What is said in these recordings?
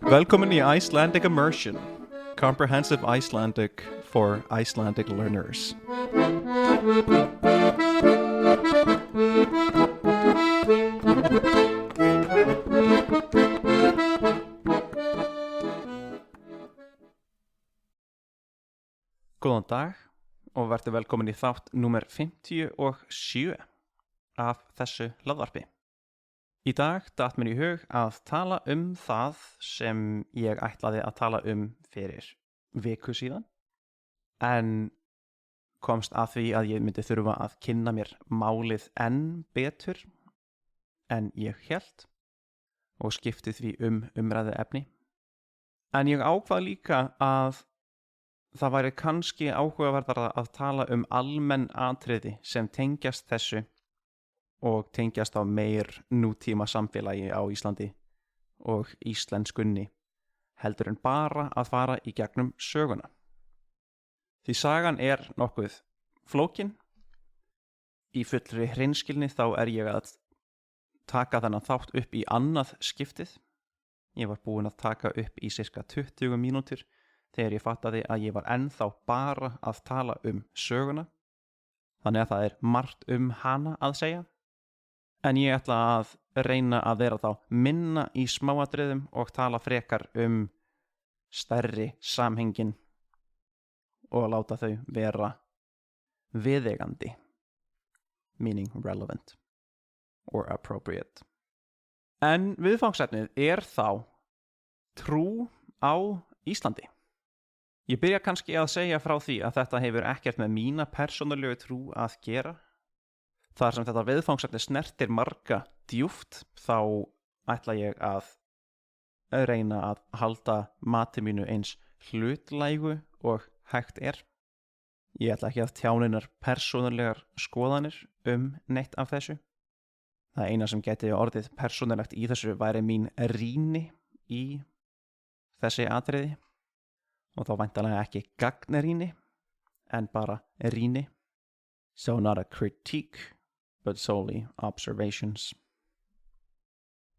Velkomin í Icelandic Immersion, comprehensive Icelandic for Icelandic learners. Góðan dag og verður velkomin í þátt númer 57 af þessu hlaðvarpi. Í dag datt mér í hug að tala það sem ég ætlaði að tala fyrir viku síðan, en komst að því að ég myndi þurfa að kynna mér málið enn betur en ég hélt og skipti því umræðu efni. En ég ákvað líka að það væri kannski áhugaverðara að tala almenn atriði sem tengjast þessu og tengjast á meir nútíma samfélagi á Íslandi og íslenskunni heldur en bara að fara í gegnum söguna. Því sagan nokkuð flókin. Í fullri hreinskilni þá ég að taka þennan þátt upp í annað skiptið. Ég var búinn að taka upp í sirka 20 mínútur þegar ég fattaði að ég var ennþá bara að tala söguna. Þannig að það margt hana að segja. En ég ætla að reyna að vera þá minna í smáatriðum og tala frekar stærri samhengin og láta þau vera viðeigandi, meaning relevant or appropriate. En viðfangsefnið þá trú á Íslandi. Ég byrja kannski að segja frá því að þetta hefur ekkert með mína persónulegu trú að gera. Þar sem þetta viðfangsefni snertir marga djúpt, þá ætla ég að reyna að halda mati mínu eins hlutlægu og hægt Ég ætla ekki að tjá neinar persónulegar skoðanir neitt af þessu. Það eina sem gæti orðið persónulegt í þessu væri mín rýni í þessi atriði, og þá væntanlega ekki gagnrýni, en bara rýni. So not a critique, but solely observations.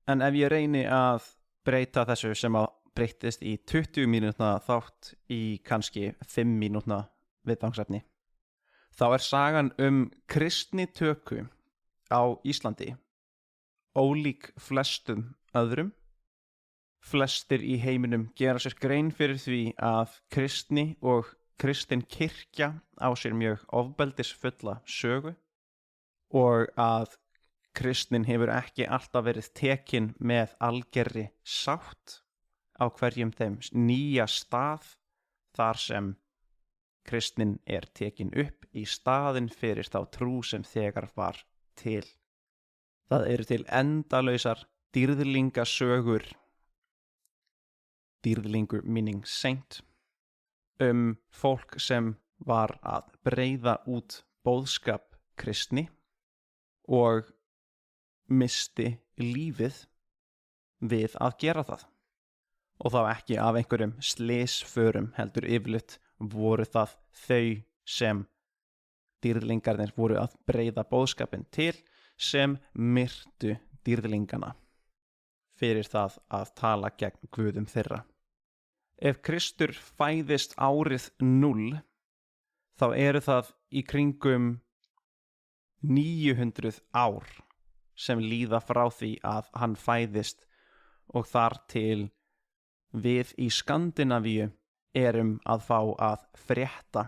En ef ég reyni að breyta þessu sem að breyttist í 20 mínútna þátt í kannski 5 mínútna viðfangsefni, þá sagan kristnitöku á Íslandi ólík flestum öðrum. Flestir í heiminum gera sér grein fyrir því að kristni og kristin kirkja á sér mjög ofbeldisfulla sögu og að kristnin hefur ekki alltaf verið tekin með algerri sátt á hverjum þeim nýja stað þar sem kristnin tekin upp í staðinn fyrir þá trú sem þegar var til. Það til endalausar dýrðlingasögur, dýrðlingur meaning saint, fólk sem var að breiða út boðskap kristni og misti lífið við að gera það. Og þá ekki af einhverjum slysförum, heldur yfirleitt voru það þau sem dýrðlingarnir voru að breiða boðskapin til sem myrtu dýrðlingana fyrir það að tala gegn guðum þeirra. Ef Kristur fæðist árið 0, þá það í kringum 900 ár sem líða frá því að hann fæðist, og þar til við í Skandinavíu að fá að frétta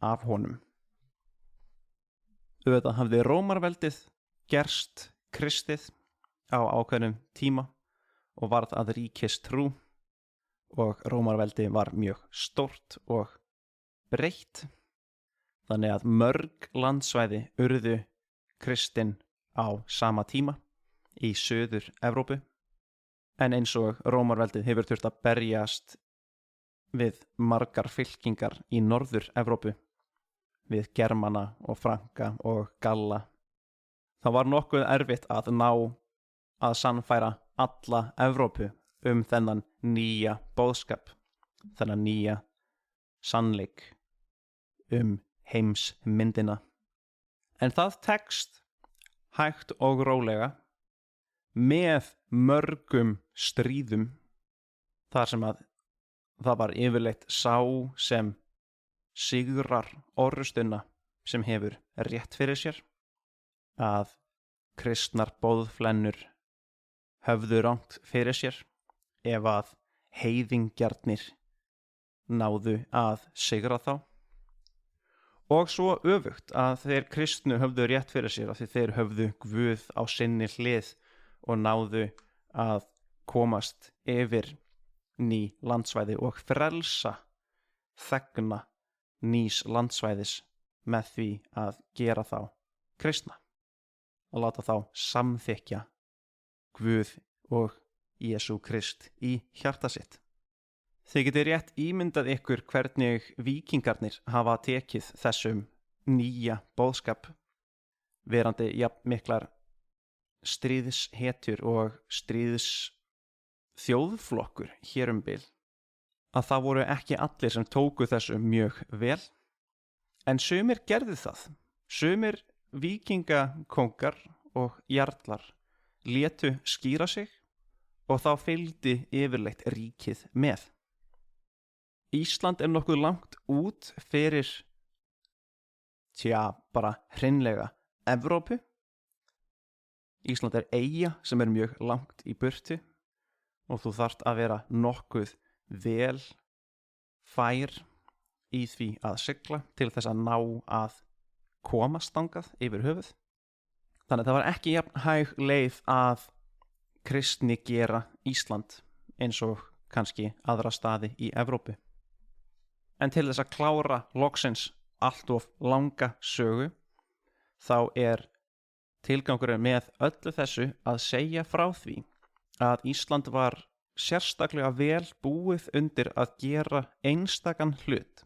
af honum. Auðvitað hafði Rómarveldið gerst kristið á ákveðnum tíma og varð að ríkistrú, og Rómarveldi var mjög stórt og breitt, þannig að mörg landsvæði urðu kristin á sama tíma í Suður-Evrópu. En eins og Rómarveldið hefur þurft að berjast við margar fylkingar í Norður-Evrópu, við Germana og Franka og Galla, það var nokkuð erfitt að ná að sannfæra alla Evrópu þennan nýja boðskap, þennan nýja sannleik heimsmyndina. En það tekst hægt og rólega með mörgum stríðum þar sem að það var yfirleitt sá sem sigrar orrustuna sem hefur rétt fyrir sér, að kristnar boðflennur höfðu rangt fyrir sér ef að heiðingjarnir náðu að sigra þá, og svo öfugt að þeir kristnu höfðu rétt fyrir sér af því þeir höfðu Guð á sinni hlið og náðu að komast yfir ný landsvæði og frelsa þegna nýs landsvæðis með því að gera þá kristna, að láta þá samþykkja Guð og Jesú Krist í hjarta sitt. Þið getið rétt ímyndað ykkur hvernig víkingarnir hafa tekið þessum nýja boðskap, verandi jafn miklar stríðshetjur og þjóðflokkur hér bil, að það voru ekki allir sem tóku þessu mjög vel, en sumir gerðu það. Sumir víkingakóngar og jarlar létu skýra sig og þá fylgdi yfirleitt ríkið með. Ísland nokkuð langt út fyrir, bara hreinlega Evrópu. Ísland eyja sem mjög langt í burtu og þú þarft að vera nokkuð vel fær í því að sigla til þess að ná að komast þangað yfir höfuð. Þannig að það var ekki jafn hæg leið að kristni gera Ísland eins og kannski aðra staði í Evrópu. En til þess að klára loksins allt of langa sögu, þá tilgangurinn með öllu þessu að segja frá því að Ísland var sérstaklega vel búið undir að gera einstakan hlut.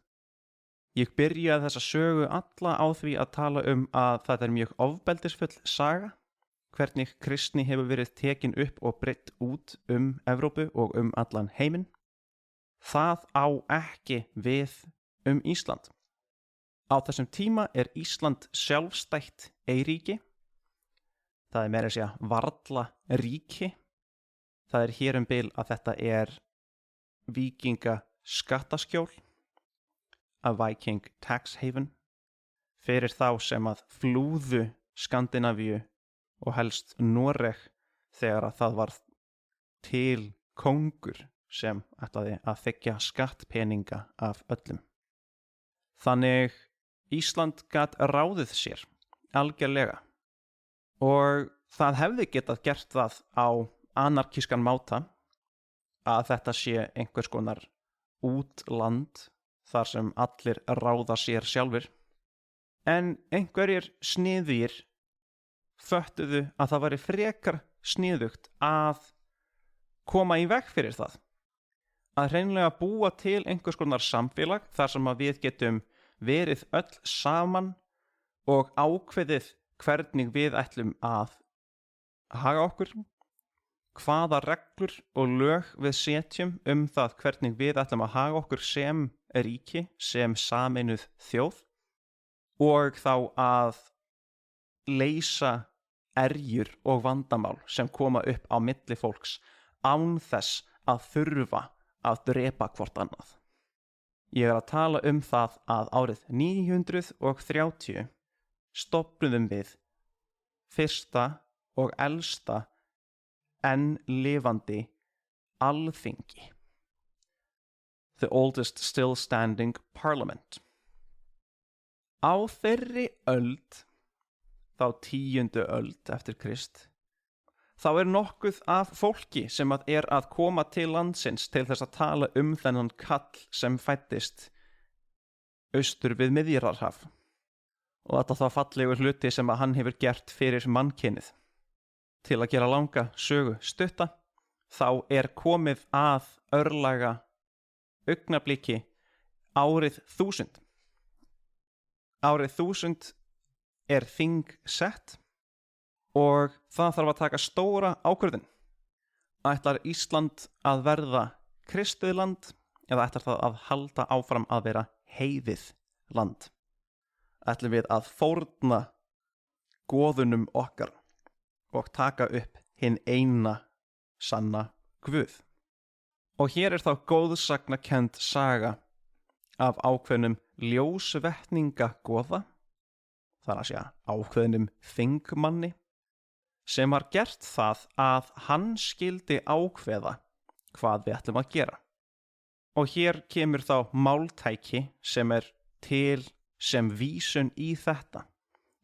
Ég byrjaði þessa sögu alla á því að tala að þetta mjög ofbeldisfull saga, hvernig kristni hefur verið tekin upp og breitt út Evrópu og allan heiminn. Það á ekki við Ísland. Á þessum tíma Ísland sjálfstætt eyríki. Það meira að segja varla ríki. Það hér bil að þetta víkinga skattaskjól, a Viking tax haven, fyrir þá sem að flúðu Skandinavíu og helst Noreg þegar að það var til kóngur sem ætlaði að þiggja skattpeninga af öllum. Þannig Ísland gat ráðið sér algjörlega og það hefði getað gert það á anarkískan máta að þetta sé einhvers konar útland þar sem allir ráða sér sjálfur, en einhverjir sniðugir föttuðu að það væri frekar sniðugt að koma í veg fyrir það, að hreinlega búa til einhvers konar samfélag þar sem að við getum verið öll saman og ákveðið hvernig við ætlum að haga okkur, hvaða reglur og lög við setjum það hvernig við ætlum að haga okkur sem ríki, sem sameinuð þjóð, og þá að leysa erjur og vandamál sem koma upp á milli fólks án þess að þurfa að drepa hvort annað. Ég að tala það að árið 930 stofnuðum við fyrsta og elsta enn lifandi alþingi. The oldest still standing parliament. Á þeirri öld, þá 10. öld eftir Krist, þá nokkuð af fólki sem að koma til landsins til þess að tala þennan kall sem fæddist austur við Miðjarðarhaf. Og þetta þá fallegu hluti sem að hann hefur gert fyrir mannkynið. Til að gera langa sögu stutta, þá komið að örlaga augnabliki árið 1000. Árið 1000 þing sett og það þarf að taka stóra ákvörðun. Ætlar Ísland að verða kristið land eða ætlar það að halda áfram að vera heiðið land? Ætlum við að fórna goðunum okkar og taka upp hinn eina sanna Guð? Og hér þá góðsagnakend saga af ákveðnum ljósvetningagoða, þar að segja ákveðnum þingmanni, sem var gert það að hann skyldi ákveða hvað við ætlum að gera. Og hér kemur þá máltæki sem til sem vísun í þetta.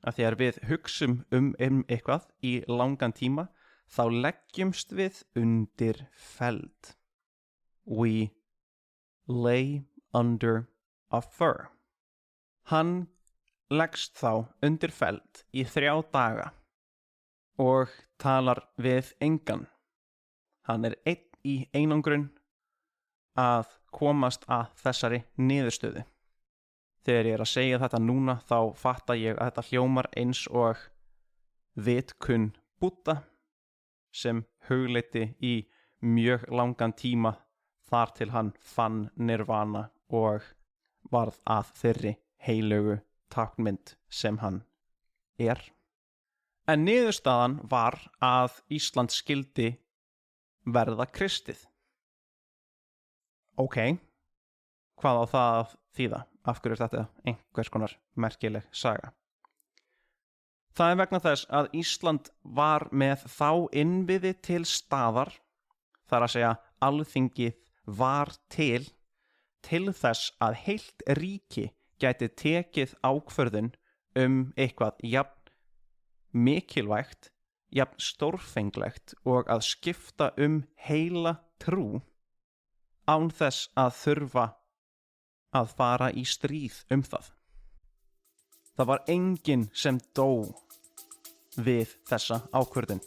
Að þegar við hugsum eitthvað í langan tíma, þá leggjumst við undir feld. We lay under a fur. Hann leggst þá undir feld í 3 daga og talar við engan. Hann einn í einangrun að komast að þessari niðurstöðu. Þegar ég að segja þetta núna þá fatta ég að þetta hljómar eins og vitkunn Búdda sem hugleiddi í mjög langan tíma þar til hann fann nirvana og varð að þeirri heilögu táknmynd sem hann En niðurstaðan var að Ísland skyldi verða kristið. Ok, hvað á það að þýða? Af hverju þetta einhvers konar merkileg saga? Það vegna þess að Ísland var með þá innviði til staðar, þar að segja alþingið var til þess að heilt ríki gæti tekið ákvörðun eitthvað jafn mikilvægt, jafn stórfenglegt og að skipta heila trú án þess að þurfa að fara í stríð það. Það var enginn sem dó við þessa ákvörðun.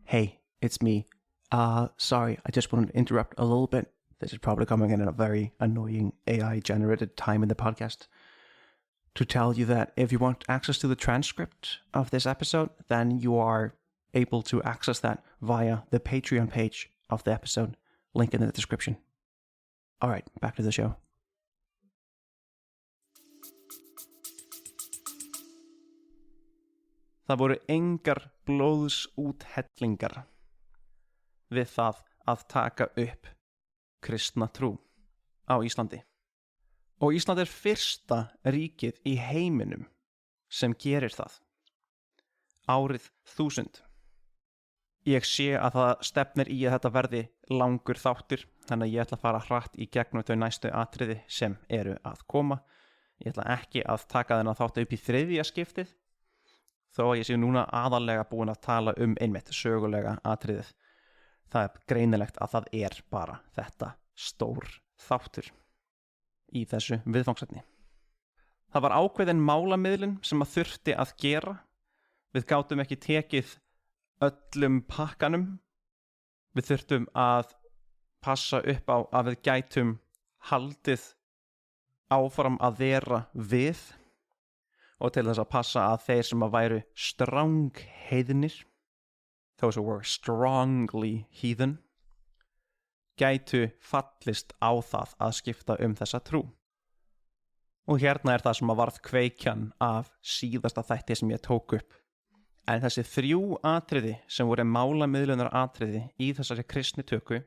Hey, it's me. Sorry, I just wanted to interrupt a little bit. This is probably coming in at a very annoying AI-generated time in the podcast. To tell you that if you want access to the transcript of this episode, then you are able to access that via the Patreon page of the episode, link in the description. All right, back to the show. Það voru engar blóðsúthellingar við það að taka upp kristna trú á Íslandi. Og Ísland fyrsta ríkið í heiminum sem gerir það. Árið 1000. Ég sé að það stefnir í að þetta verði langur þáttur, þannig að ég ætla að fara hratt í gegnum þau næstu atriði sem eru að koma. Ég ætla ekki að taka þennan þátt upp í 3. skiptið, þó að ég sé núna aðallega búin að tala einmitt sögulega atriðið. Það greinilegt að það bara þetta stór þáttur í þessu viðfangsefni. Það var ákveðin málamiðlun sem að þurfti að gera. Við gátum ekki tekið öllum pakkanum. Við þurftum að passa upp á að við gætum haldið áfram að vera við og til þess að passa að þeir sem að væru strangheiðnir, those who were strongly heathen, gætu fallist á það að skipta þessa trú. Og hérna það sem að varð kveikjan af síðasta þætti sem ég tók upp. En þessi 3 atriði sem voru málamiðlunar atriði í þessari kristnitöku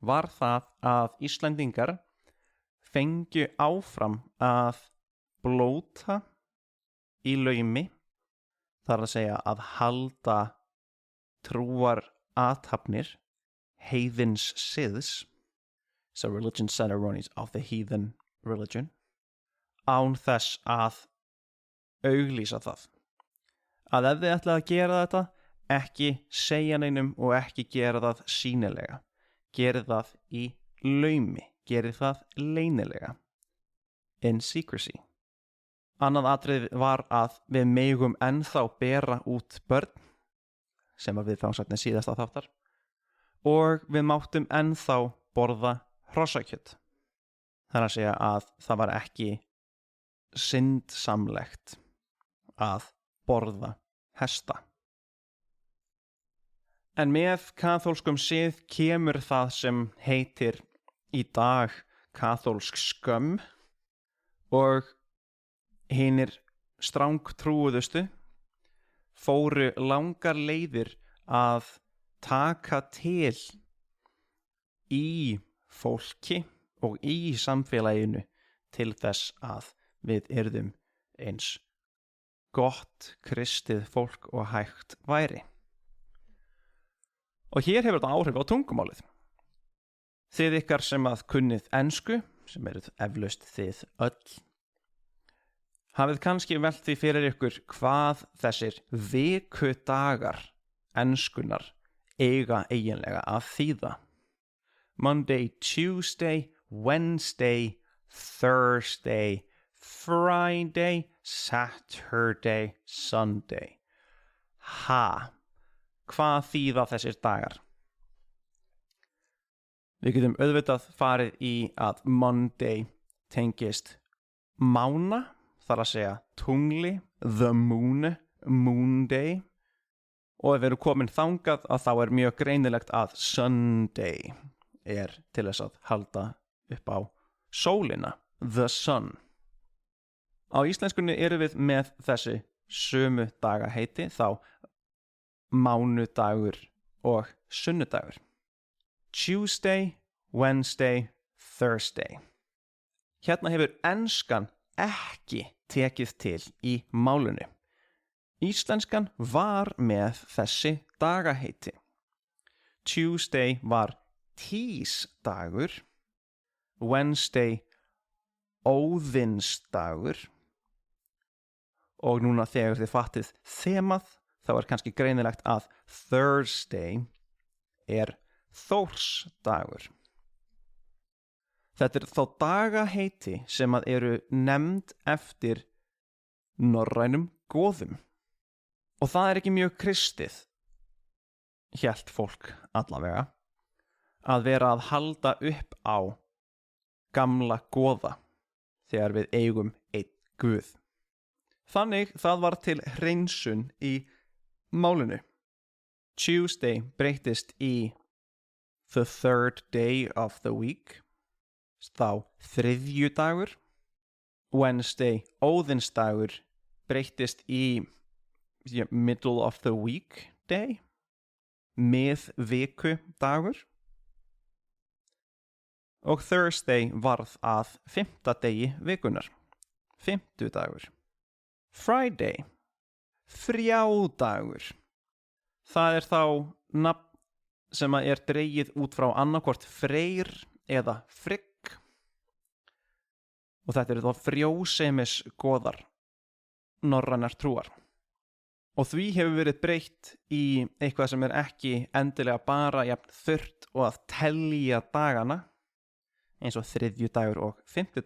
var það að Íslendingar fengju áfram að blóta í laumi, þar að segja að halda trúar athafnir, heathens siðs, so religion ceremonies of the heathen religion, án þess að auglýsa það. Að ef þið ætlaði að gera þetta, ekki segja neinum og ekki gera það sýnilega. Gerið það í laumi, gerið það leynilega. In secrecy. Annað atrið var að við megum ennþá bera út börn, sem að viðfangsefni síðasta þáttar, og við máttum ennþá borða hrossakjöt. Það að segja að það var ekki syndsamlegt að borða hesta. En með kaþólskum sið kemur það sem heitir í dag kaþólsk skömm og hinir strangtrúuðustu fóru langar leiðir að taka til í fólki og í samfélaginu til þess að við yrðum eins gott kristið fólk og hægt væri. Og hér hefur þetta áhrif á tungumálið. Þið ykkar sem að kunnið ensku, sem eruð eflaust þið öll, hafið kannski velt því fyrir ykkur hvað þessir vikudagar enskunnar eiga eiginlega að þýða. Monday, Tuesday, Wednesday, Thursday, Friday, Saturday, Sunday. Hvað þýða þessir dagar? Við getum auðvitað farið í að Monday tengist mána, þar að segja tungli, the moon, moon day, og ef við erum komin þangað að þá er mjög greinilegt að Sunday er til þess að halda upp á sólina, the sun. Á íslenskunni erum við með þessi sömu dagaheiti, þá mánudagur og sunnudagur. Tuesday, Wednesday, Thursday. Hérna hefur enskan ekki tekið til í málinu. Íslenskan var með þessi dagaheiti. Tuesday var tísdagur, Wednesday óðinsdagur, og núna þegar þið fattið þemað, þá er kannski greinilegt að Thursday er Þórsdagur. Þetta er þá dagaheiti sem að eru nefnd eftir norrænum goðum. Og það er ekki mjög kristið, hélt fólk allavega, að vera að halda upp á gamla goða þegar við eigum einn guð. Þannig það var til hreinsun í málinu. Tuesday breyttist í the third day of the week, þá þriðjudagur. Wednesday, óðinsdagur, breyttist í middle of the week day, miðvikudagur. Og Thursday varð að 5. degi vikunar, 5. Friday, frjádagur. Það er þá nafn sem er dregið út frá annarkvort Freyr eða Frigg. Og þetta eru þá frjósemis goðar norrænar trúar. Og því hefur verið breytt í eitthvað sem er ekki endilega bara jafn þurrt og að telja dagana, eins og þriðjudagur og 5.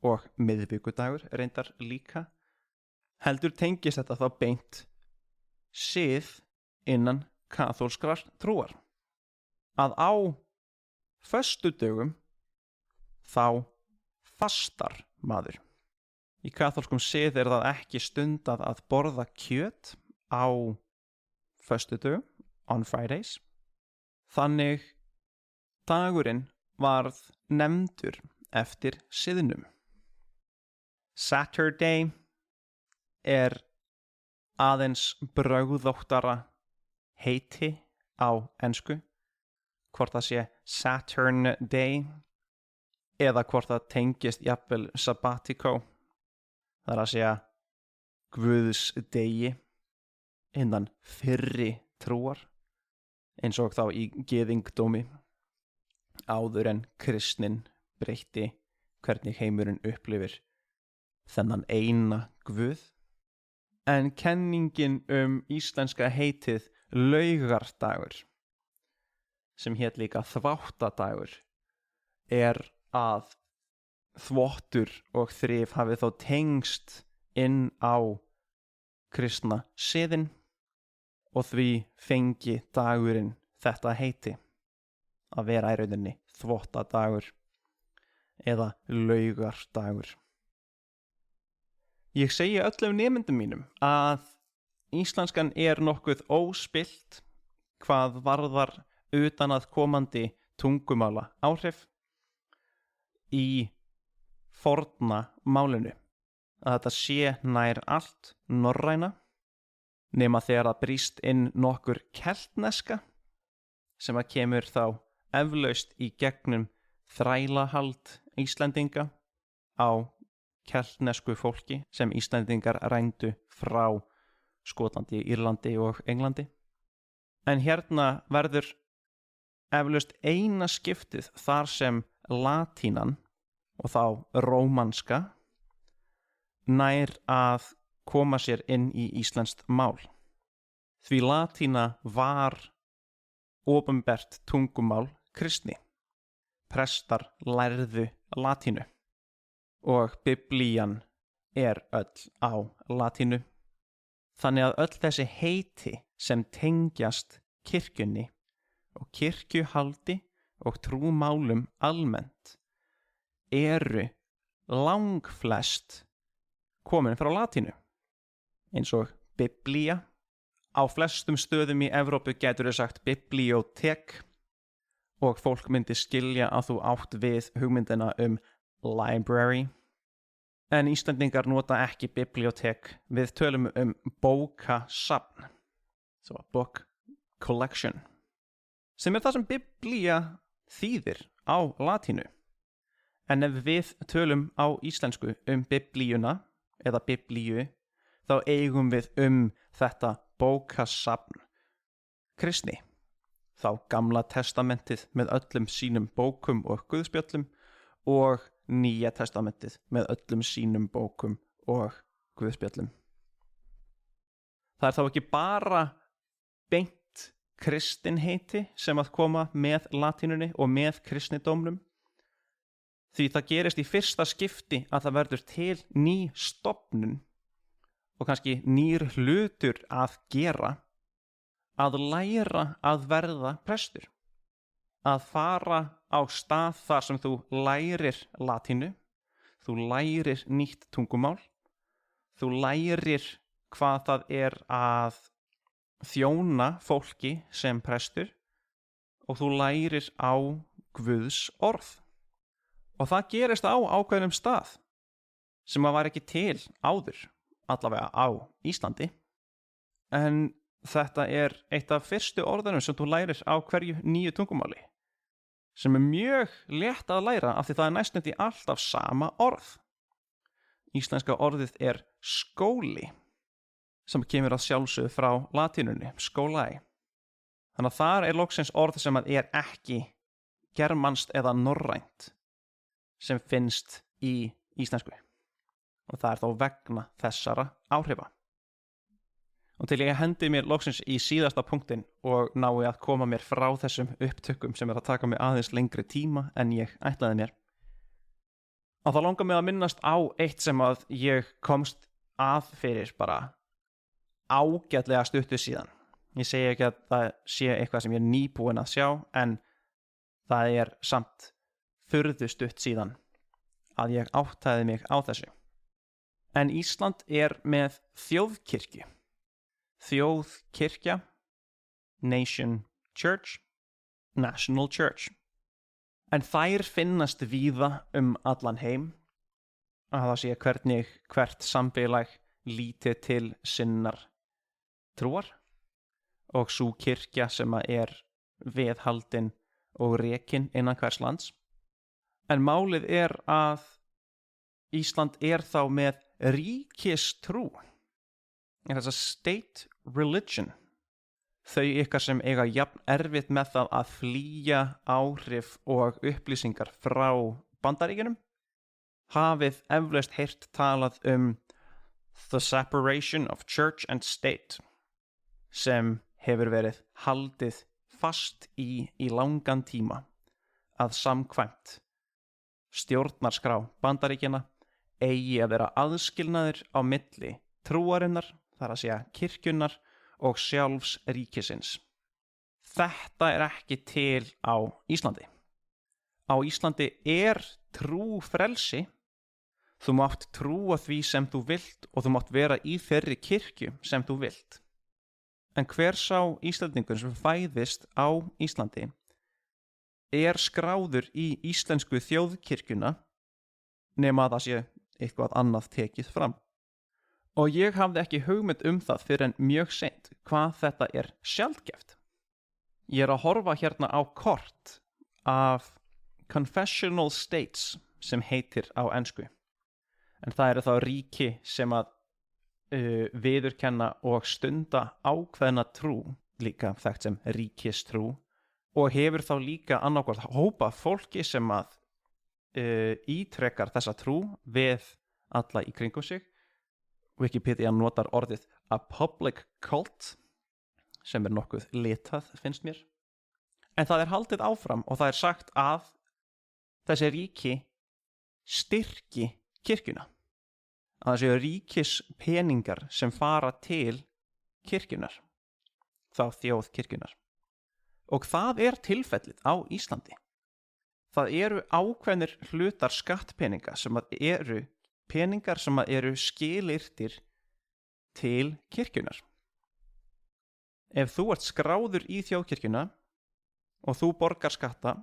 og miðvikudagur reyndar líka. Heldur tengist þetta þá beint sið innan kaþólskrar trúar. Að á föstudögum þá fastar maður. Í kaþólskum sið er það ekki stundað að borða kjöt á föstudögum, on Fridays. Þannig dagurinn varð nefndur eftir siðnum. Saturday er aðeins bragðóttara heiti á ensku, hvort það sé Saturn Day eða hvort það tengist jafnvel sabbatico, það er að segja Guðs degi innan fyrri trúar, eins og þá í gyðingdómi, áður en kristnin breytti hvernig heimurinn upplifir þennan eina Guð. En kenningin íslenska heitið laugardagur, sem hét líka þváttadagur, er að þvottur og þrif hafi þó tengst inn á kristna siðin og því fengi dagurinn þetta heiti, að vera í rauninni þvottadagur eða laugardagur. Ég segi öllum nemendum mínum að íslenskan er nokkuð óspillt hvað varðar utan að komandi tungumála áhrif í forna málinu. Að þetta sé nær allt norræna nema þegar það brýst inn nokkur keltneska sem að kemur þá eflaust í gegnum þrælahald Íslendinga á keltnesku fólki sem Íslendingar rændu frá Skotlandi, Írlandi og Englandi. En hérna verður eflaust eina skiptið þar sem latínan og þá rómanska nær að koma sér inn í íslenskt mál. Því latína var opinbert tungumál kristni. Prestar lærðu latínu og biblían öll á latínu. Þannig að öll þessi heiti sem tengjast kirkjunni og kirkjuhaldi og trúmálum almennt eru langflest komin frá latínu. Eins og biblía. Á flestum stöðum í Evrópu getur þau sagt biblíótek og fólk myndi skilja að þú átt við hugmyndina library. En Íslendingar nota ekki biblíótek, við tölum bókasafn, so a book collection, sem það sem biblía þýðir á latínu. En ef við tölum á íslensku biblíuna eða biblíu, þá eigum við þetta bókasafn kristni, þá Gamla testamentið með öllum sínum bókum og guðspjöllum og Nýja testamentið með öllum sínum bókum og guðspjöllum. Það þá ekki bara beint kristinheiti sem að koma með latínunni og með kristnidómnum, því það gerist í fyrsta skipti að það verður til ný stofnun og kannski nýr hlutur að gera, að læra að verða prestur, að fara á stað þar sem þú lærir latínu, þú lærir nýtt tungumál, þú lærir hvað það að þjóna fólki sem prestur og þú lærir á Guðs orð. Og það gerist á ákveðnum stað sem að var ekki til áður, allavega á Íslandi. En þetta eitt af fyrstu orðunum sem þú lærir á hverju nýju tungumáli, sem mjög létt að læra af því það næstum því alltaf sama orð. Íslenska orðið skóli, sem kemur að sjálfsögðu frá latínunni, skólae. Þannig að þar loksins orð sem að ekki germanskt eða norrænt sem finnst í íslensku. Og það þó vegna þessara áhrifa. Og til ég hendi mér loksins í síðasta punktinn og nái að koma mér frá þessum upptökum sem að taka mig aðeins lengri tíma en ég ætlaði mér. Og þá langar mig að minnast á eitt sem að ég komst að fyrir bara ágætlega stuttu síðan. Ég segi ekki að það sé eitthvað sem ég nýbúinn að sjá, en það samt furðu stutt síðan að ég áttaði mig á þessu. En Ísland með þjóðkirkju. Þjóðkirkja, Nation Church, National Church. En þær finnast víða allan heim, að það sé hvernig hvert samfélag líti til sinnar trúar og sú kirkja sem viðhaldin og rekin innan hvers lands. En málið að Ísland þá með ríkistrú, þess að state religion. Þau ykkar sem eiga jafn erfitt með það að flýja áhrif og upplýsingar frá Bandaríkjunum, hafið eflaust heyrt talað the separation of church and state, sem hefur verið haldið fast í langan tíma, að samkvæmt stjórnarskrá Bandaríkjanna eigi að vera aðskilnaður á milli trúarinnar, þar að segja kirkjunnar, og sjálfs ríkisins. Þetta ekki til á Íslandi. Á Íslandi trúfrelsi. Þú mátt trúa því sem þú vilt og þú mátt vera í þeirri kirkju sem þú vilt. En hver sá Íslendingur sem fæðist á Íslandi skráður í íslensku þjóðkirkjuna nema að það sé eitthvað annað tekið fram. Og ég hafði ekki hugmynd það fyrir en mjög seint hvað þetta sjaldgæft. Ég að horfa hérna á kort af confessional states sem heitir á ensku. En það eru þá ríki sem að viðurkenna og stunda ákveðna trú, líka þekkt sem ríkistrú, og hefur þá líka annarkvort hópa fólki sem að ítrekkar þessa trú við alla í kringum sig. Wikipedia notar orðið a public cult sem nokkuð litað finnst mér. En það haldið áfram og það sagt að þessi ríki styrki kirkjuna. Að það séu ríkispeningar sem fara til kirkjunar, þá þjóð kirkjunar. Og það tilfellið á Íslandi. Það eru ákveðnir hlutar skattpeninga sem að eru peningar sem að eru skilyrtir til kirkjunar. Ef þú ert skráður í þjóðkirkjuna og þú borgar skatta,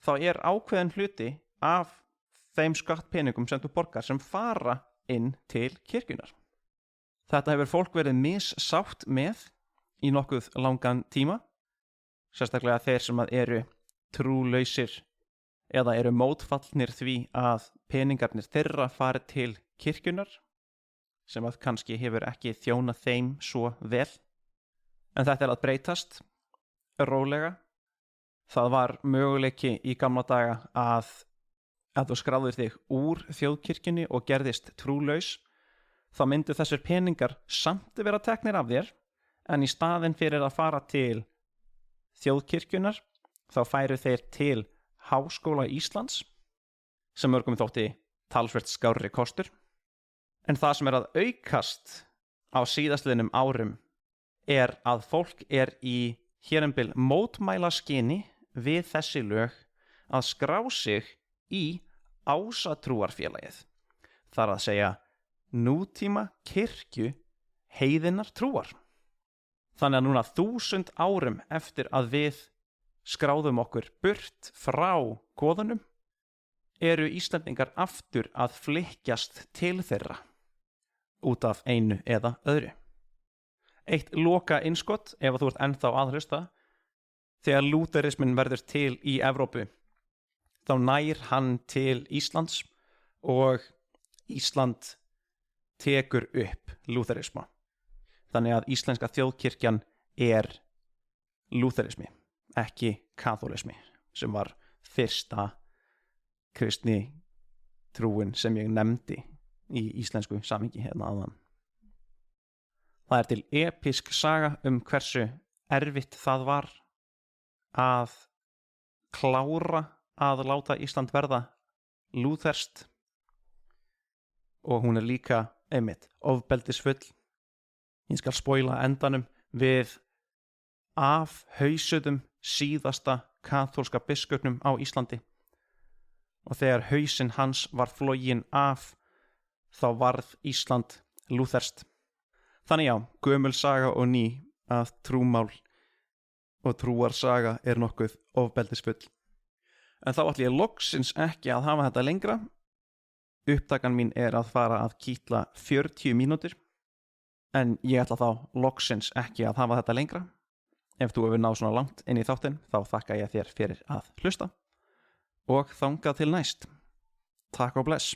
þá ákveðin hluti af þeim skattpeningum sem þú borgar sem fara inn til kirkjunar. Þetta hefur fólk verið missátt með í nokkuð langan tíma, sérstaklega þeir sem að eru trúlausir eða eru mótfallnir því að peningarnir þeirra fari til kirkjunar, sem að kannski hefur ekki þjónað þeim svo vel. En þetta að breytast rólega. Það var möguleiki í gamla daga að þú skráðir þig úr þjóðkirkjunni og gerðist trúlaus, þá myndu þessir peningar samt vera teknir af þér, en í staðinn fyrir að fara til þjóðkirkjunar, þá færu þeir til Háskóla Íslands, sem mörgum þótti talsvert skárri kostur. En það sem að aukast á síðastliðnum árum að fólk í hér bil mótmælaskyni við þessi lög að skrá sig í ásatrúarfélagið. Það að segja nútíma kirkju heiðinnar trúar. Þannig að núna 1000 árum eftir að við skráðum okkur burt frá goðunum, eru Íslendingar aftur að flykkjast til þeirra út af einu eða öðru. Eitt loka innskott, ef þú ert ennþá að hlusta, þegar lúterismin verður til í Evrópu, þá nær hann til Íslands og Ísland tekur upp lúterisma. Þannig að íslenska þjóðkirkjan lúterismi, ekki kaþólismi, sem var fyrsta kristni trúin sem ég nefndi í íslensku samhengi hérna áðan. Það til episk saga hversu erfitt það var að klára að láta Ísland verða lútherskt, og hún líka ofbeldisfull. Ég skal spoila endanum við afhausuðum síðasta kaþólska biskupnum á Íslandi, og þegar hausinn hans var floginn af, þá varð Ísland lútherskt. Þannig já, gömul saga og ný að trúmál og trúarsaga nokkuð ofbeldisfull. En þá ætla ég loksins ekki að hafa þetta lengra. Upptakan mín að fara að kýtla 40 mínútur, en ég ætla þá loksins ekki að hafa þetta lengra. Ef þú hefur náð svona langt inn í þáttinn, þá þakka ég þér fyrir að hlusta, og þangað til næst. Takk og bless.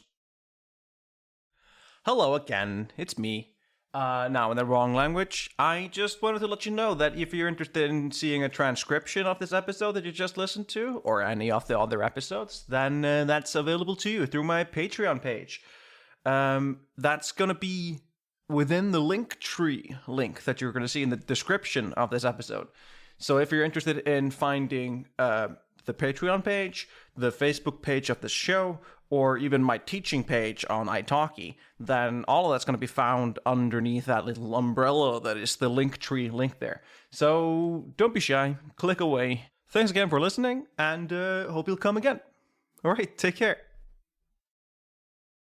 Hello again, it's me. Now in the wrong language. I just wanted to let you know that if you're interested in seeing a transcription of this episode that you just listened to, or any of the other episodes, then that's available to you through my Patreon page. That's going to be within the Linktree link that you're going to see in the description of this episode. So if you're interested in finding the Patreon page, the Facebook page of the show, or even my teaching page on italki, then all of that's going to be found underneath that little umbrella that is the Linktree link there. So don't be shy, click away. Thanks again for listening, and hope you'll come again. All right, take care.